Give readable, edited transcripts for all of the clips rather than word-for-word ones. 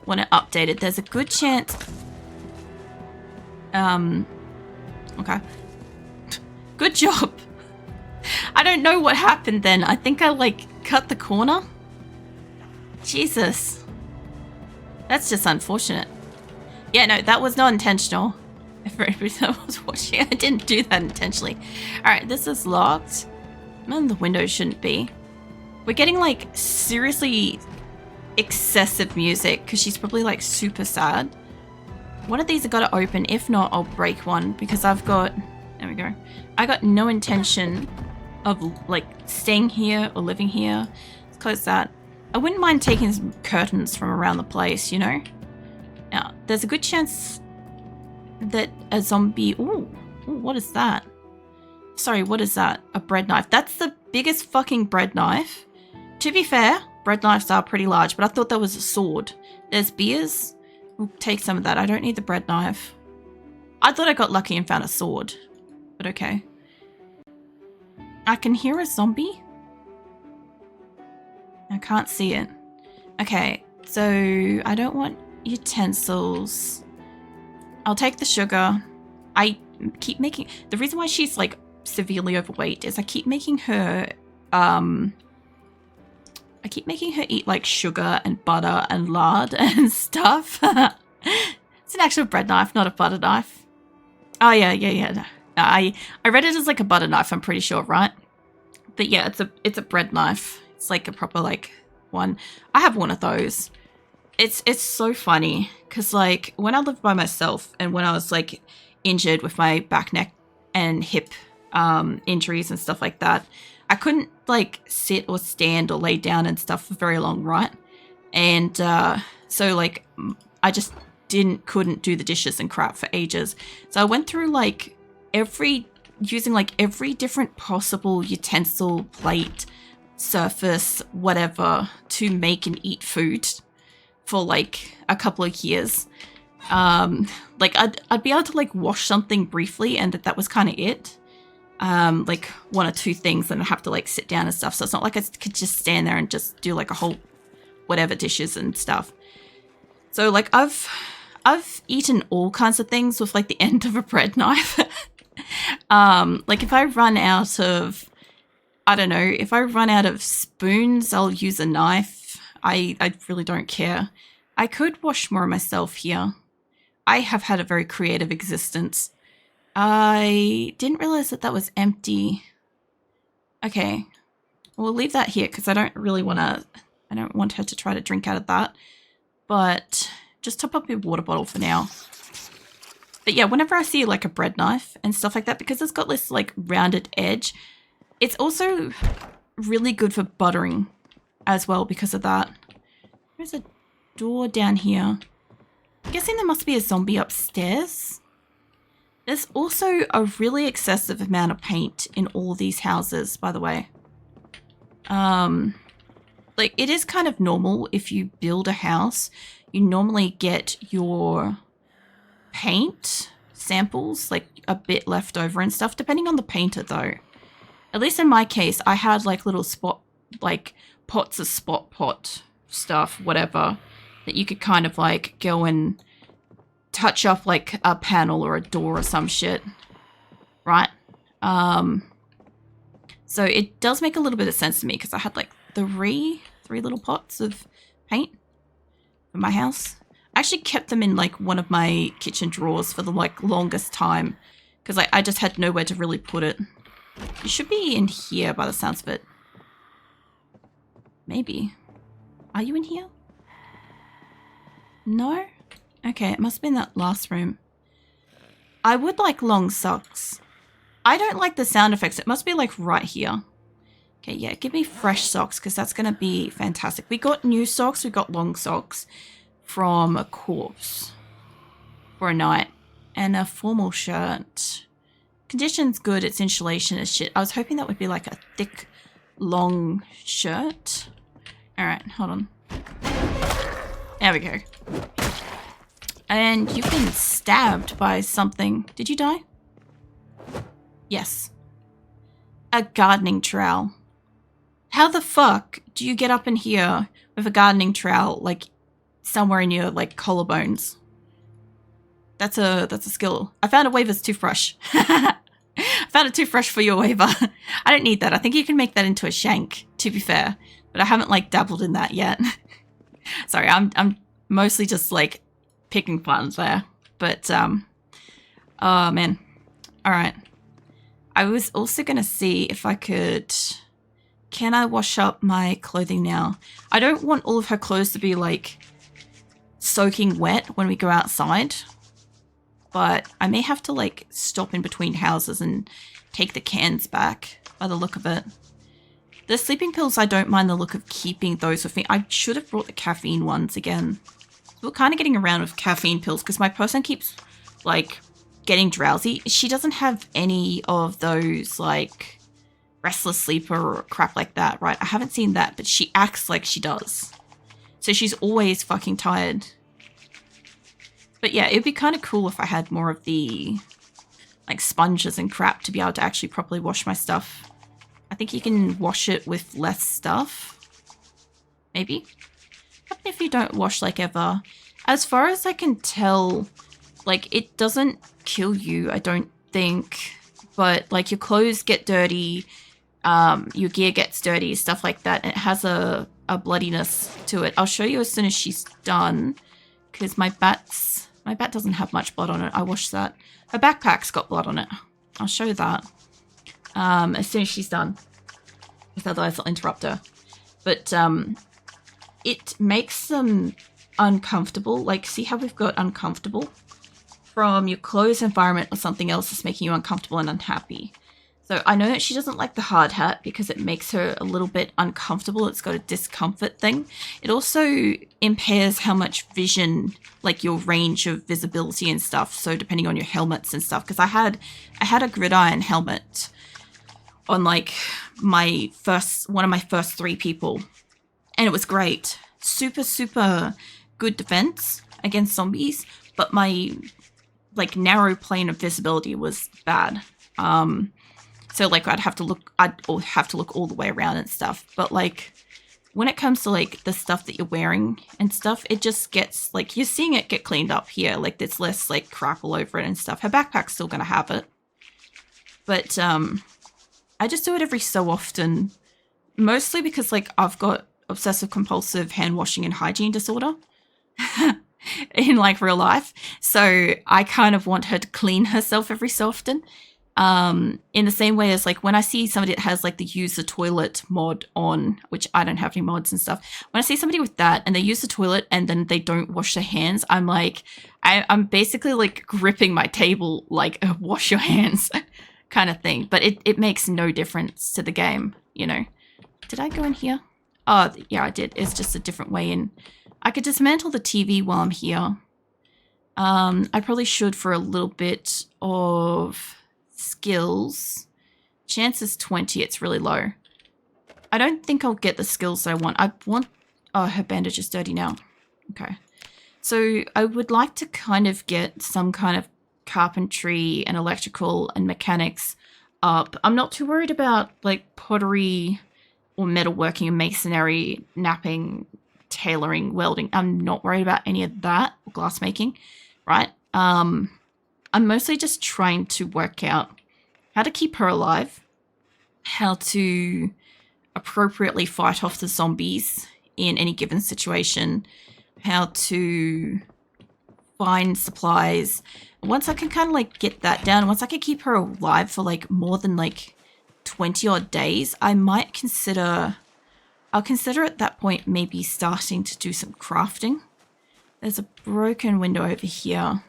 want it updated. There's a good chance... Okay. Good job. I don't know what happened then. I think I, like, cut the corner. Jesus. That's just unfortunate. Yeah, no, that was not intentional. For everybody that was watching, I didn't do that intentionally. Alright, this is locked. And the window shouldn't be. We're getting, like, seriously excessive music because she's probably, like, super sad. One of these I gotta open. If not, I'll break one because I've got... There we go. I got no intention of, like, staying here or living here. Let's close that. I wouldn't mind taking some curtains from around the place, you know? Now, there's a good chance that a zombie... Ooh, what is that? Sorry, what is that? A bread knife. That's the biggest fucking bread knife. To be fair, bread knives are pretty large, but I thought that was a sword. There's beers. We'll take some of that. I don't need the bread knife. I thought I got lucky and found a sword. But okay. I can hear a zombie. I can't see it. Okay, so I don't want utensils. I'll take the sugar. I keep making... The reason why she's, like, severely overweight is I keep making her... I keep making her eat, like, sugar and butter and lard and stuff. It's an actual bread knife, not a butter knife. Oh, yeah. No, I read it as, like, a butter knife, I'm pretty sure, right? But yeah, it's a bread knife. It's, like, a proper, like, one. I have one of those. It's so funny because, like, when I lived by myself and when I was, like, injured with my back, neck, and hip injuries and stuff like that, I couldn't, like, sit or stand or lay down and stuff for very long, right? And so, like, I just couldn't do the dishes and crap for ages. So I went through, like, using, like, every different possible utensil, plate, surface, whatever, to make and eat food for, like, a couple of years. Like, I'd be able to, like, wash something briefly and that was kind of it. Like, one or two things, and I have to, like, sit down and stuff. So it's not like I could just stand there and just do, like, a whole whatever dishes and stuff. So, like, I've eaten all kinds of things with, like, the end of a bread knife. Like, if I run out of, I don't know, if I run out of spoons, I'll use a knife. I really don't care. I could wash more myself here. I have had a very creative existence. I didn't realize that was empty. Okay. We'll leave that here because I don't want her to try to drink out of that. But just top up your water bottle for now. But yeah, whenever I see, like, a bread knife and stuff like that, because it's got this, like, rounded edge, it's also really good for buttering as well because of that. There's a door down here. I'm guessing there must be a zombie upstairs. There's also a really excessive amount of paint in all these houses, by the way. Like, it is kind of normal if you build a house, you normally get your paint samples, like, a bit left over and stuff, depending on the painter, though. At least in my case, I had, like, little pots of spot pot stuff, whatever, that you could kind of, like, go and touch up, like, a panel or a door or some shit, right? So it does make a little bit of sense to me because I had, like, three little pots of paint for my house. I actually kept them in, like, one of my kitchen drawers for the, like, longest time because I just had nowhere to really put it. It should be in here by the sounds of it. Maybe. Are you in here? No? Okay, it must have been that last room. I would like long socks. I don't like the sound effects. It must be, like, right here. Okay, yeah, give me fresh socks because that's going to be fantastic. We got new socks. We got long socks from a corpse for a night. And a formal shirt. Condition's good. Its insulation is shit. I was hoping that would be, like, a thick, long shirt. All right, hold on. There we go. And you've been stabbed by something. Did you die? Yes. A gardening trowel. How the fuck do you get up in here with a gardening trowel, like, somewhere in your like collarbones. That's a skill. I found a Waver's toothbrush. I found a toothbrush for your Waver. I don't need that. I think you can make that into a shank, to be fair. But I haven't like dabbled in that yet. Sorry, I'm mostly just like picking fun there. But oh man. Alright. I was also gonna see if I could. Can I wash up my clothing now? I don't want all of her clothes to be like soaking wet when we go outside. But I may have to like stop in between houses and take the cans back by the look of it. The sleeping pills, I don't mind the look of keeping those with me. I should have brought the caffeine ones again. We're kind of getting around with caffeine pills because my person keeps like getting drowsy. She doesn't have any of those like restless sleeper or crap like that, right? I haven't seen that, but she acts like she does. So she's always fucking tired. But yeah, it'd be kind of cool if I had more of the like sponges and crap to be able to actually properly wash my stuff. I think you can wash it with less stuff. Maybe. What if you don't wash like ever? As far as I can tell, like it doesn't kill you, I don't think. But like your clothes get dirty, your gear gets dirty, stuff like that. And it has a bloodiness to it. I'll show you as soon as she's done. Because my bat doesn't have much blood on it. I washed that. Her backpack's got blood on it. I'll show that as soon as she's done. Because otherwise I'll interrupt her. But it makes them uncomfortable. Like, see how we've got uncomfortable? From your clothes environment or something else that's making you uncomfortable and unhappy. So I know that she doesn't like the hard hat because it makes her a little bit uncomfortable. It's got a discomfort thing. It also impairs how much vision, like your range of visibility and stuff. So depending on your helmets and stuff, because I had a gridiron helmet on like one of my first 3 people, and it was great. Super, super good defense against zombies, but my like narrow plane of visibility was bad. So like I'd have to look all the way around and stuff. But like when it comes to like the stuff that you're wearing and stuff, it just gets like you're seeing it get cleaned up here. Like there's less like crap all over it and stuff. Her backpack's still gonna have it. But I just do it every so often. Mostly because like I've got obsessive compulsive hand washing and hygiene disorder. In like real life. So I kind of want her to clean herself every so often. In the same way as like when I see somebody that has like the use the toilet mod on, which I don't have any mods and stuff. When I see somebody with that and they use the toilet and then they don't wash their hands, I'm like, I'm basically like gripping my table like wash your hands kind of thing. But it makes no difference to the game, you know. Did I go in here? Oh, yeah, I did. It's just a different way in. I could dismantle the TV while I'm here. I probably should for a little bit of skills. Chance is 20. It's really low. I don't think I'll get the skills that I want. Oh, her bandage is dirty now. Okay. So I would like to kind of get some kind of carpentry and electrical and mechanics up. I'm not too worried about like pottery or metalworking and masonry, napping, tailoring, welding. I'm not worried about any of that. Glass making, right? I'm mostly just trying to work out how to keep her alive, how to appropriately fight off the zombies in any given situation, how to find supplies. Once I can kind of like get that down, once I can keep her alive for like more than like 20 odd days, I might consider, I'll consider at that point maybe starting to do some crafting. There's a broken window over here.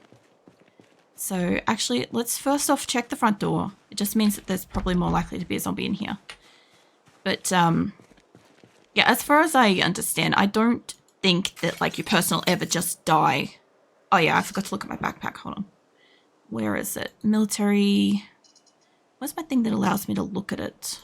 So actually, let's first off check the front door. It just means that there's probably more likely to be a zombie in here. But yeah, as far as I understand, I don't think that like your person will ever just die. Oh yeah, I forgot to look at my backpack. Hold on. Where is it? Military. Where's my thing that allows me to look at it?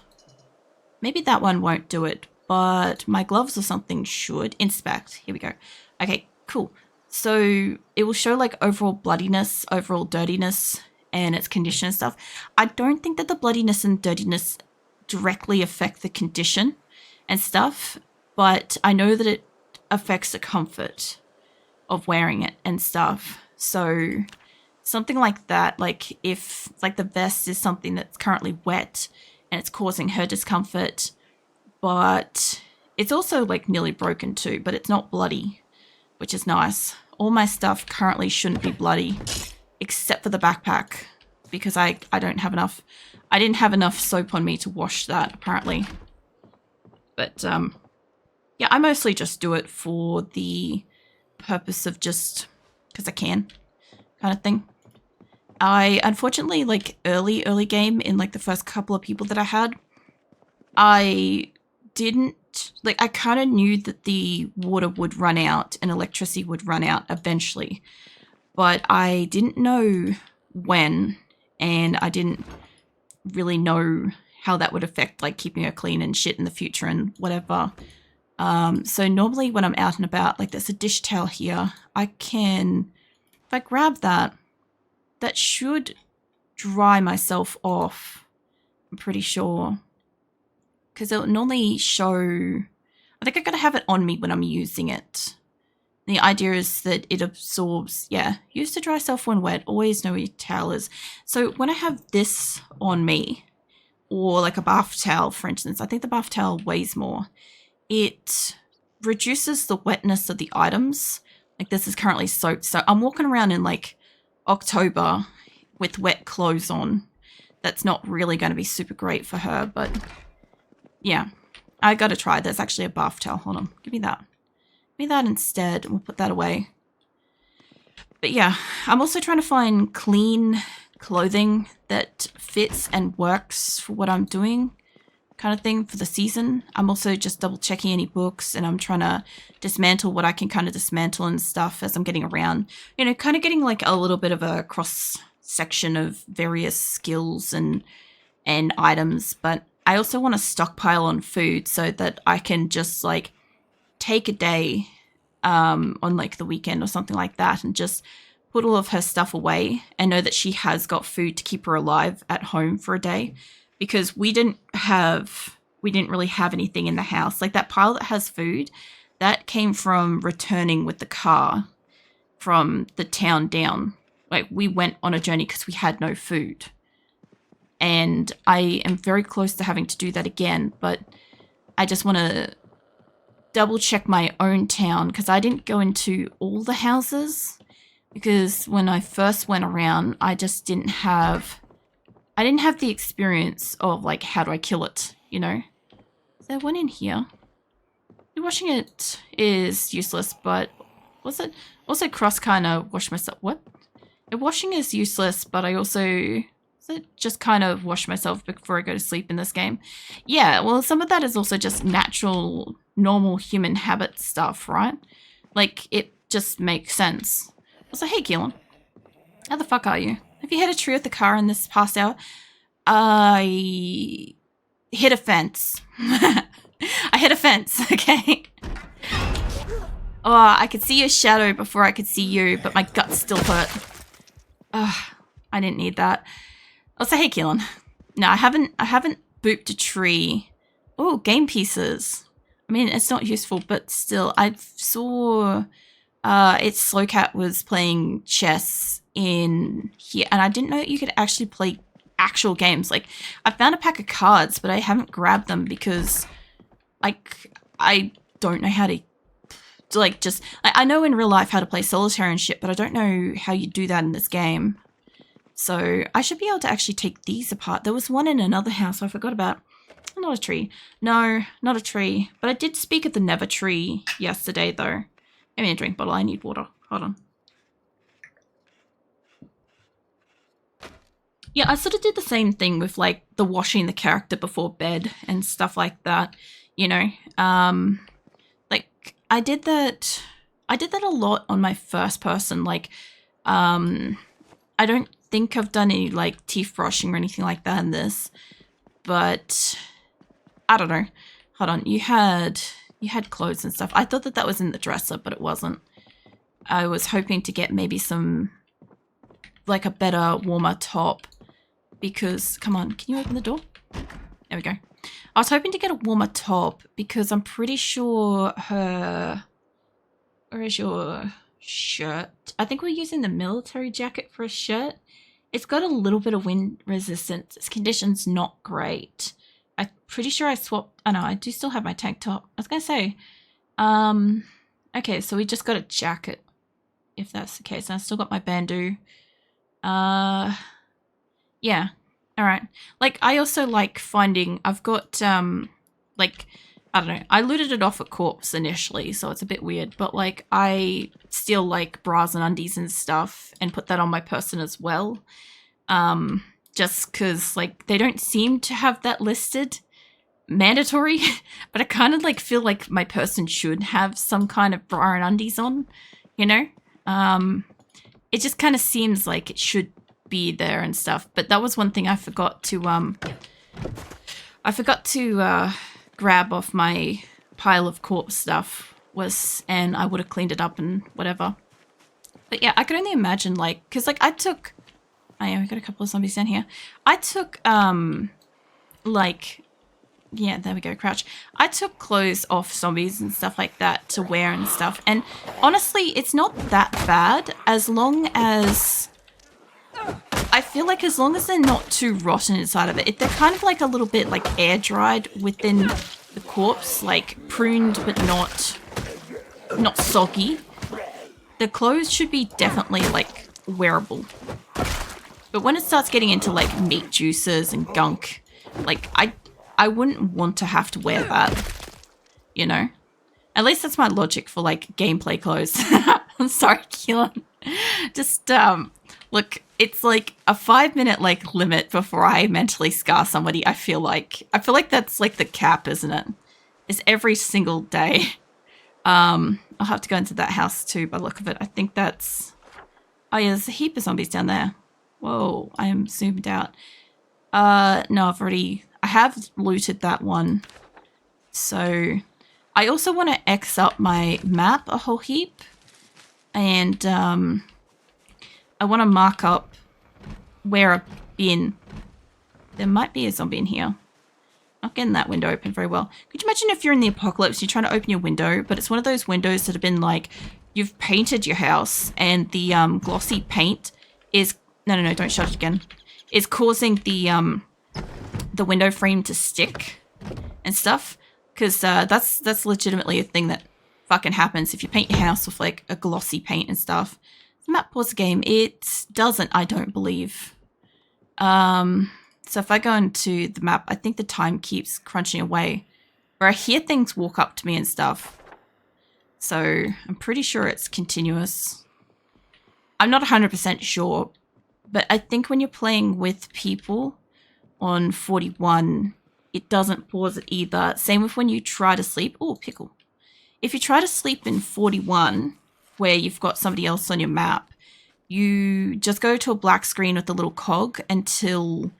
Maybe that one won't do it, but my gloves or something should. Inspect. Here we go. Okay, cool. So it will show like overall bloodiness, overall dirtiness, and its condition and stuff. I don't think that the bloodiness and dirtiness directly affect the condition and stuff, but I know that it affects the comfort. of wearing it and stuff. So something like that, like if like the vest is something that's currently wet and it's causing her discomfort, but it's also like nearly broken too, but it's not bloody, which is nice. All my stuff currently shouldn't be bloody except for the backpack because I don't have enough. I didn't have enough soap on me to wash that apparently. But yeah, I mostly just do it for the purpose of just because I can kind of thing. I unfortunately, like early game in like the first couple of people that I had, I didn't like, I kind of knew that the water would run out and electricity would run out eventually, but I didn't know when, and I didn't really know how that would affect like keeping her clean and shit in the future and whatever. So normally when I'm out and about, like there's a dish towel here, I can, if I grab that, that should dry myself off, I'm pretty sure. Because it'll normally show, I think I gotta have it on me when I'm using it. The idea is that it absorbs, yeah, use to dry self when wet, always know where your towel is. So when I have this on me, or like a bath towel, for instance, I think the bath towel weighs more. It reduces the wetness of the items. Like this is currently soaked, so I'm walking around in like October with wet clothes on. That's not really going to be super great for her, but yeah, I got to try. There's actually a bath towel. Hold on, give me that. Give me that instead, and we'll put that away. But yeah, I'm also trying to find clean clothing that fits and works for what I'm doing, kind of thing, for the season. I'm also just double checking any books, and I'm trying to dismantle what I can kind of dismantle and stuff as I'm getting around. You know, kind of getting like a little bit of a cross section of various skills and items, but I also want to stockpile on food so that I can just like take a day on like the weekend or something like that and just put all of her stuff away and know that she has got food to keep her alive at home for a day, because we didn't really have anything in the house. Like that pile that has food, that came from returning with the car from the town down. Like we went on a journey because we had no food. And I am very close to having to do that again, but I just want to double check my own town because I didn't go into all the houses, because when I first went around, I just didn't have the experience of like, how do I kill it, you know? Is there one in here? Washing it is useless, but was it also cross kind of wash myself? What? Washing is useless, but I also just kind of wash myself before I go to sleep in this game. Yeah, well, some of that is also just natural, normal human habit stuff, right? Like, it just makes sense. Also, hey, Keelan. How the fuck are you? Have you hit a tree with the car in this past hour? I hit a fence. I hit a fence, okay? Oh, I could see your shadow before I could see you, but my guts still hurt. Ugh, I didn't need that. Also, hey, Keelan. No, I haven't booped a tree. Oh, game pieces. I mean, it's not useful, but still, I saw its Slowcat was playing chess in here, and I didn't know that you could actually play actual games. Like, I found a pack of cards, but I haven't grabbed them because I don't know how to like, just, I know in real life how to play solitaire and shit, but I don't know how you do that in this game. So I should be able to actually take these apart. There was one in another house I forgot about. Not a tree. No, not a tree. But I did speak at the Never tree yesterday, though. Give me a drink bottle. I need water. Hold on. Yeah, I sort of did the same thing with, like, the washing the character before bed and stuff like that, you know. Like, I did that a lot on my first person. Like, I don't think I've done any like teeth brushing or anything like that in this, but I don't know. Hold on, you had clothes and stuff. I thought that was in the dresser, but it wasn't. I was hoping to get maybe some, like, a better, warmer top, because, come on, can you open the door? There we go. I was hoping to get a warmer top because I'm pretty sure her, where is your shirt. I think we're using the military jacket for a shirt. It's got a little bit of wind resistance. Its condition's not great. I'm pretty sure I swapped. Oh no, I do still have my tank top. I was gonna say, okay, so we just got a jacket, if that's the case. And I still got my bandeau. Yeah. All right. Like, I also like finding, I've got, like, I don't know, I looted it off a corpse initially, so it's a bit weird, but, like, I steal, like, bras and undies and stuff and put that on my person as well. Just because, like, they don't seem to have that listed mandatory, but I kind of, like, feel like my person should have some kind of bra and undies on, you know? It just kind of seems like it should be there and stuff, but that was one thing I forgot to grab off my pile of corpse stuff and I would have cleaned it up and whatever. But yeah, I could only imagine, like, because like I took, oh yeah, we got a couple of zombies down here. I took like, yeah, there we go, crouch. I took clothes off zombies and stuff like that to wear and stuff, and honestly, it's not that bad as long as, I feel like as long as they're not too rotten inside of it. They're kind of like a little bit like air dried within the corpse, like pruned but not soggy. The clothes should be definitely like wearable. But when it starts getting into like meat juices and gunk, like I wouldn't want to have to wear that, you know? At least that's my logic for like gameplay clothes. I'm sorry, Keelan. Just look, it's like a 5-minute like limit before I mentally scar somebody. I feel like that's like the cap, isn't it? It's every single day. I'll have to go into that house too by the look of it. I think that's, oh yeah, there's a heap of zombies down there. Whoa, I am zoomed out. No, I have looted that one. So I also want to X up my map a whole heap. And I want to mark up where I've been. There might be a zombie in here. Not getting that window open very well. Could you imagine if you're in the apocalypse, you're trying to open your window, but it's one of those windows that have been like, you've painted your house and the glossy paint is, no, don't shut it again, is causing the window frame to stick and stuff. Because that's legitimately a thing that fucking happens if you paint your house with like a glossy paint and stuff. The map pause the game. It doesn't, I don't believe. So if I go into the map, I think the time keeps crunching away. Or I hear things walk up to me and stuff. So I'm pretty sure it's continuous. I'm not 100% sure, but I think when you're playing with people on 41, it doesn't pause it either. Same with when you try to sleep. Oh, pickle. If you try to sleep in 41, where you've got somebody else on your map, you just go to a black screen with a little cog until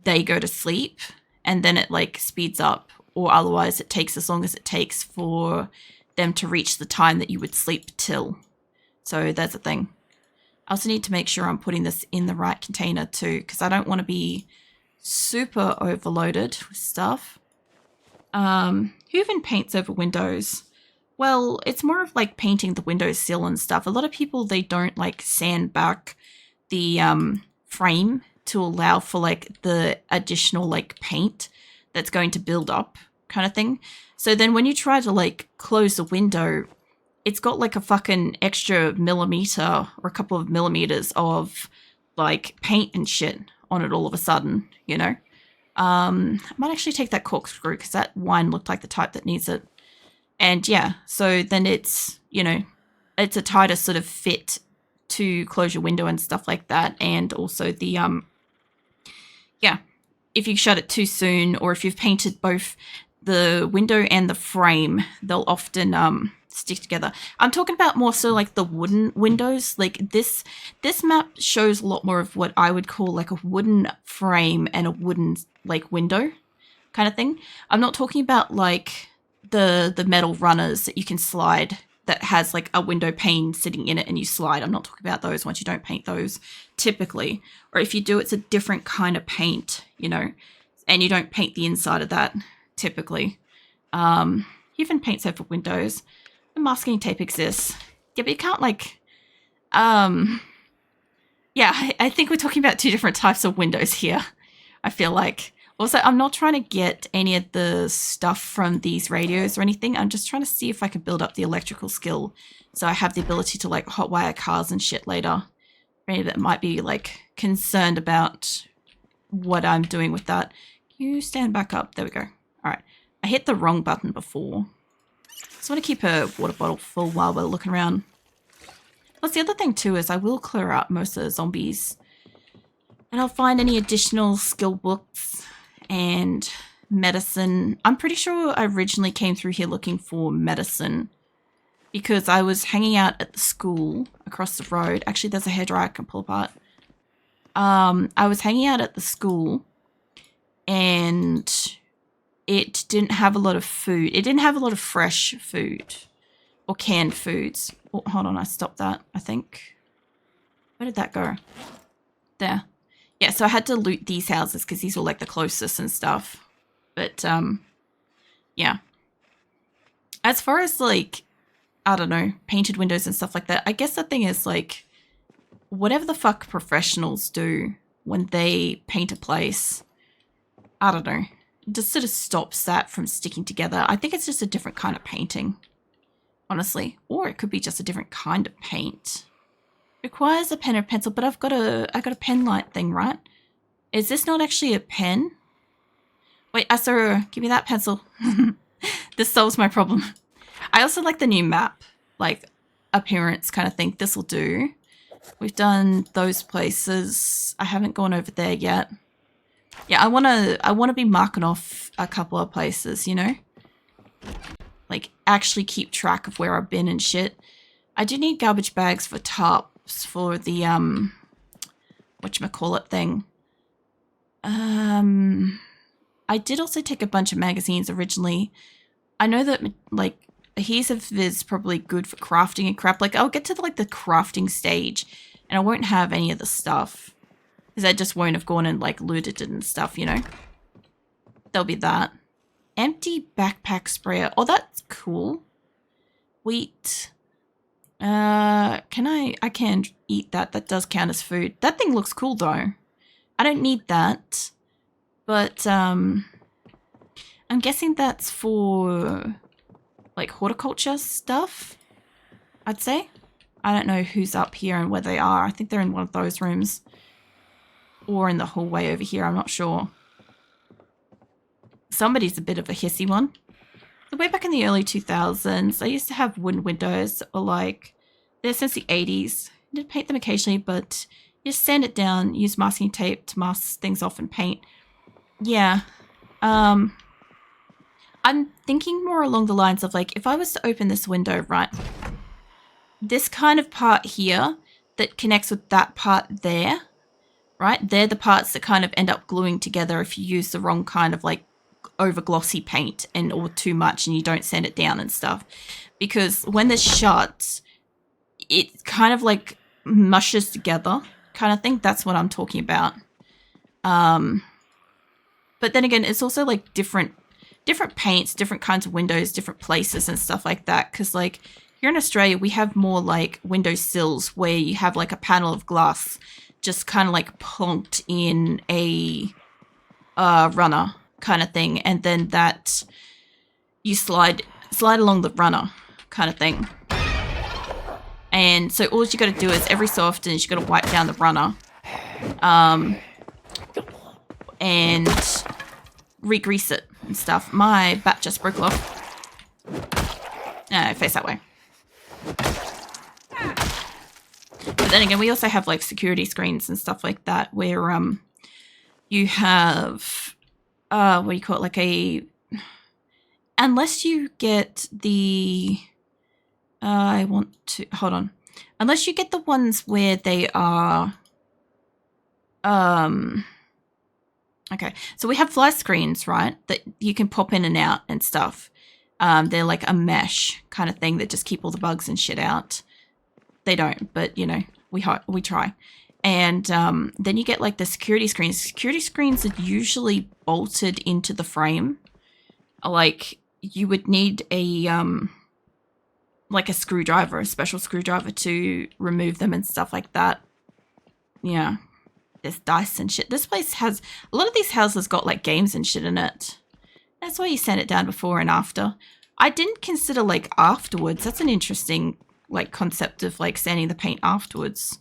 they go to sleep, and then it like speeds up, or otherwise it takes as long as it takes for them to reach the time that you would sleep till. So that's a thing. I also need to make sure I'm putting this in the right container too, because I don't want to be super overloaded with stuff. Who even paints over windows? Well, it's more of like painting the windowsill and stuff. A lot of people, they don't like sand back the frame to allow for like the additional like paint that's going to build up kind of thing. So then when you try to like close the window, it's got like a fucking extra millimeter or a couple of millimeters of like paint and shit on it all of a sudden, you know? I might actually take that corkscrew because that wine looked like the type that needs it. And yeah, so then it's, you know, it's a tighter sort of fit to close your window and stuff like that. And also the, yeah, if you shut it too soon, or if you've painted both the window and the frame, they'll often stick together. I'm talking about more so like the wooden windows. Like this map shows a lot more of what I would call like a wooden frame and a wooden like window kind of thing. I'm not talking about like the metal runners that you can slide that has like a window pane sitting in it and you slide. I'm not talking about those ones. You don't paint those typically. Or if you do, it's a different kind of paint, you know, and you don't paint the inside of that typically. Even paints over windows. The masking tape exists. Yeah, but you can't like, yeah, I think we're talking about two different types of windows here. I feel like. Also, I'm not trying to get any of the stuff from these radios or anything. I'm just trying to see if I can build up the electrical skill so I have the ability to like hotwire cars and shit later. Maybe that might be like concerned about what I'm doing with that. You stand back up. There we go. All right. I hit the wrong button before. Just want to keep her water bottle full while we're looking around. Plus, the other thing too is I will clear out most of the zombies. And I'll find any additional skill books and medicine. I'm pretty sure I originally came through here looking for medicine because I was hanging out at the school across the road. Actually, there's a hairdryer I can pull apart. I was hanging out at the school and it didn't have a lot of food. It didn't have a lot of fresh food or canned foods. Oh, hold on, I stopped that, I think. Where did that go? There. Yeah, so I had to loot these houses because these were like the closest and stuff. But, yeah. As far as like, I don't know, painted windows and stuff like that, I guess the thing is like, whatever the fuck professionals do when they paint a place, I don't know, it just sort of stops that from sticking together. I think it's just a different kind of painting, honestly. Or it could be just a different kind of paint. Requires a pen or pencil, but I got a pen light thing, right? Is this not actually a pen? Wait, Asura, give me that pencil. This solves my problem. I also like the new map, like appearance kind of thing. This will do. We've done those places. I haven't gone over there yet. Yeah, I wanna be marking off a couple of places, you know? Like actually keep track of where I've been and shit. I do need garbage bags for tarp. For the whatchamacallit thing. I did also take a bunch of magazines originally. I know that like adhesive is probably good for crafting and crap. Like I'll get to the crafting stage and I won't have any of the stuff because I just won't have gone and like looted it and stuff, you know. There'll be that. Empty backpack sprayer. Oh, that's cool. Wheat. I can eat that. That does count as food. That thing looks cool though. I don't need that. But, I'm guessing that's for, like, horticulture stuff, I'd say. I don't know who's up here and where they are. I think they're in one of those rooms. Or in the hallway over here, I'm not sure. Somebody's a bit of a hissy one. So way back in the early 2000s, I used to have wooden windows that were like, they're since the 80s. I did paint them occasionally, but you just sand it down, use masking tape to mask things off and paint. Yeah. I'm thinking more along the lines of like, if I was to open this window, right, this kind of part here that connects with that part there, right, they're the parts that kind of end up gluing together if you use the wrong kind of like over glossy paint and or too much and you don't sand it down and stuff, because when this shuts it kind of like mushes together kind of thing. That's what I'm talking about. But then again, it's also like different paints, different kinds of windows, different places and stuff like that, because like here in Australia we have more like window sills where you have like a panel of glass just kind of like plonked in a runner kind of thing, and then that you slide along the runner kind of thing. And so all you got to do is every so often you got to wipe down the runner and re-grease it and stuff. My bat just broke off. No, face that way. But then again, we also have like security screens and stuff like that where you have what do you call it, like a, unless you get the unless you get the ones where they are okay, so we have fly screens, right, that you can pop in and out and stuff. They're like a mesh kind of thing that just keep all the bugs and shit out. They don't, but you know, we try. And then you get like the security screens. Security screens are usually bolted into the frame. Like you would need a like a screwdriver, a special screwdriver to remove them and stuff like that. Yeah. There's dice and shit. This place has, a lot of these houses got like games and shit in it. That's why you sand it down before and after. I didn't consider like afterwards. That's an interesting like concept of like sanding the paint afterwards.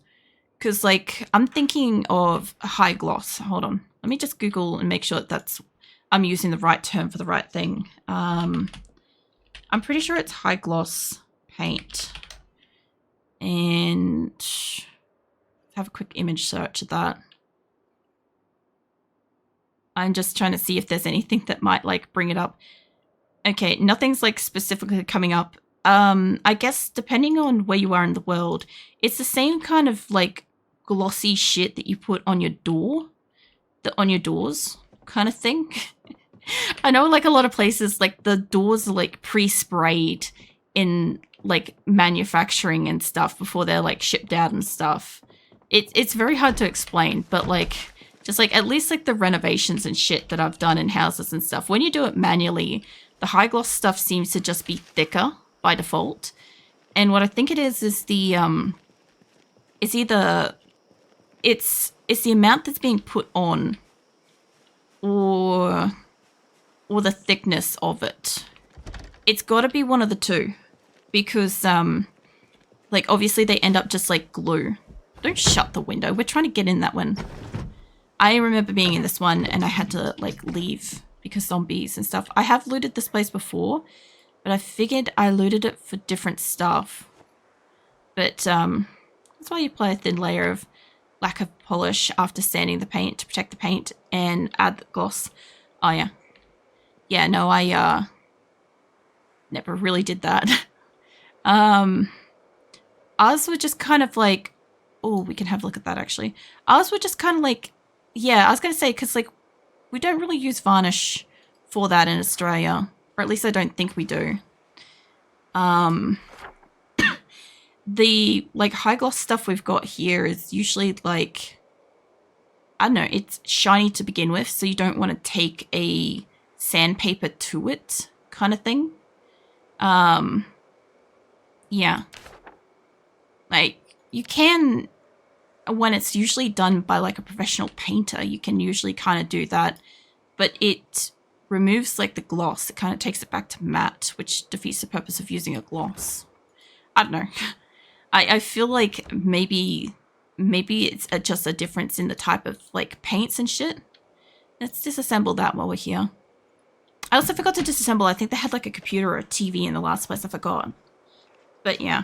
Because like I'm thinking of high gloss. Hold on. Let me just Google and make sure that I'm using the right term for the right thing. I'm pretty sure it's high gloss paint. And have a quick image search of that. I'm just trying to see if there's anything that might like bring it up. Okay, nothing's like specifically coming up. I guess depending on where you are in the world, it's the same kind of like glossy shit that you put on your door, on your doors kind of thing. I know like a lot of places like the doors are like pre-sprayed in like manufacturing and stuff before they're like shipped out and stuff. It's very hard to explain, but like just like at least like the renovations and shit that I've done in houses and stuff, when you do it manually, the high gloss stuff seems to just be thicker by default. And what I think it is the it's either it's the amount that's being put on or the thickness of it. It's got to be one of the two, because like obviously they end up just like glue. Don't shut the window. We're trying to get in that one. I remember being in this one and I had to like leave because zombies and stuff. I have looted this place before, but I figured I looted it for different stuff. But that's why you apply a thin layer of lacquer polish after sanding the paint to protect the paint and add the gloss. Oh yeah. Yeah, no, I never really did that. Ours were just kind of like, oh, we can have a look at that actually. Ours were just kind of like, yeah, I was going to say, because like we don't really use varnish for that in Australia, or at least I don't think we do. The like high gloss stuff we've got here is usually like, I don't know, it's shiny to begin with, so you don't want to take a sandpaper to it kind of thing. Yeah. Like you can, when it's usually done by like a professional painter, you can usually kind of do that, but it removes like the gloss. It kind of takes it back to matte, which defeats the purpose of using a gloss. I don't know. I feel like maybe it's just a difference in the type of like paints and shit. Let's disassemble that while we're here. I also forgot to disassemble. I think they had like a computer or a TV in the last place. I forgot. But yeah.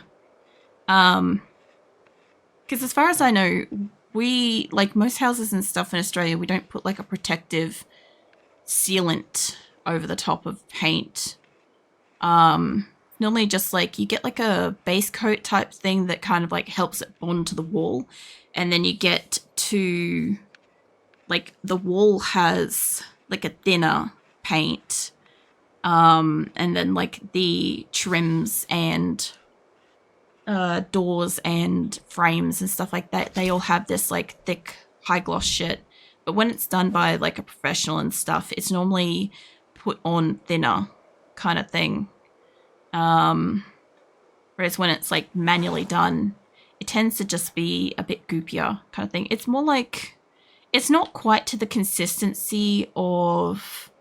Because as far as I know, we, like most houses and stuff in Australia, we don't put like a protective sealant over the top of paint. Normally just like you get like a base coat type thing that kind of like helps it bond to the wall. And then you get to like the wall has like a thinner paint. And then like the trims and doors and frames and stuff like that, they all have this like thick high gloss shit. But when it's done by like a professional and stuff, it's normally put on thinner kind of thing. Whereas when it's like manually done, it tends to just be a bit goopier kind of thing. It's more like, it's not quite to the consistency of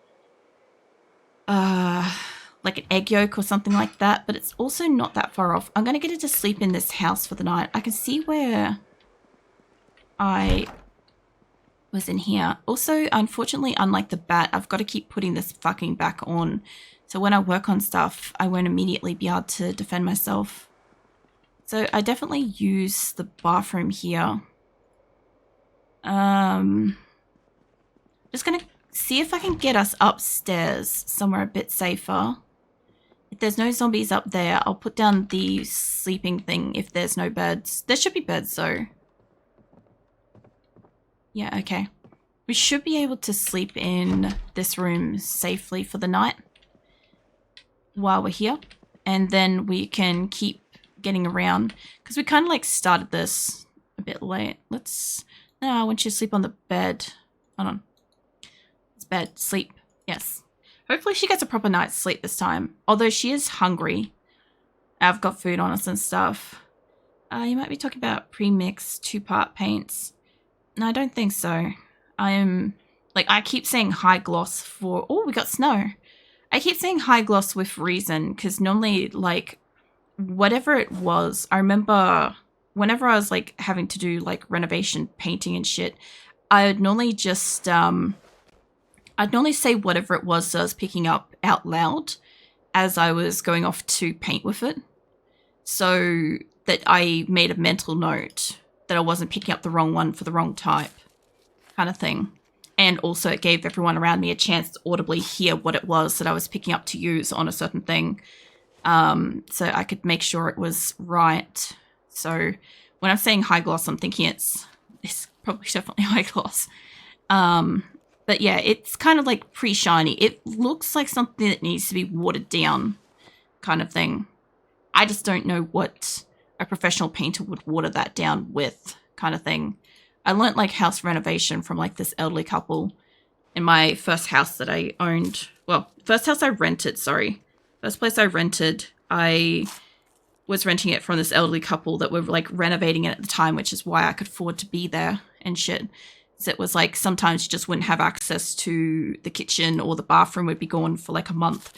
like an egg yolk or something like that, but it's also not that far off. I'm going to get it to sleep in this house for the night. I can see where I was in here. Also, unfortunately, unlike the bat, I've got to keep putting this fucking back on. So when I work on stuff, I won't immediately be able to defend myself. So I definitely use the bathroom here. Just going to see if I can get us upstairs somewhere a bit safer. If there's no zombies up there, I'll put down the sleeping thing if there's no beds. There should be beds though. Yeah, okay. We should be able to sleep in this room safely for the night while we're here. And then we can keep getting around. Because we kind of like started this a bit late. Let's... No, I want you to sleep on the bed. Hold on. It's bed. Sleep. Yes. Hopefully she gets a proper night's sleep this time. Although she is hungry. I've got food on us and stuff. You might be talking about pre-mixed 2-part paints. No, I don't think so. I keep saying high gloss for... Oh, we got snow. I keep saying high gloss with reason, because normally, like, whatever it was, I remember whenever I was, like, having to do, like, renovation painting and shit, I would normally just, I'd normally say whatever it was that I was picking up out loud as I was going off to paint with it. So that I made a mental note that I wasn't picking up the wrong one for the wrong type, kind of thing. And also it gave everyone around me a chance to audibly hear what it was that I was picking up to use on a certain thing. So I could make sure it was right. So when I'm saying high gloss, I'm thinking it's probably definitely high gloss. But yeah, it's kind of like pre-shiny. It looks like something that needs to be watered down kind of thing. I just don't know what a professional painter would water that down with kind of thing. I learnt like house renovation from like this elderly couple in my first house that I owned. Well, first house I rented, sorry. First place I rented, I was renting it from this elderly couple that were like renovating it at the time, which is why I could afford to be there and shit. So it was like sometimes you just wouldn't have access to the kitchen or the bathroom would be gone for like a month